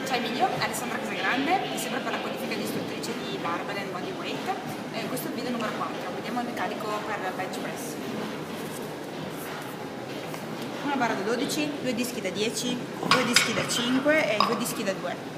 Ciao Emilio, Alessandra Casagrande, sempre per la qualifica di istruttrice di Barbell and Bodyweight. Questo è il video numero 4, vediamo il carico per bench press. Una barra da 12, due dischi da 10, due dischi da 5 e due dischi da 2.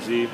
Così.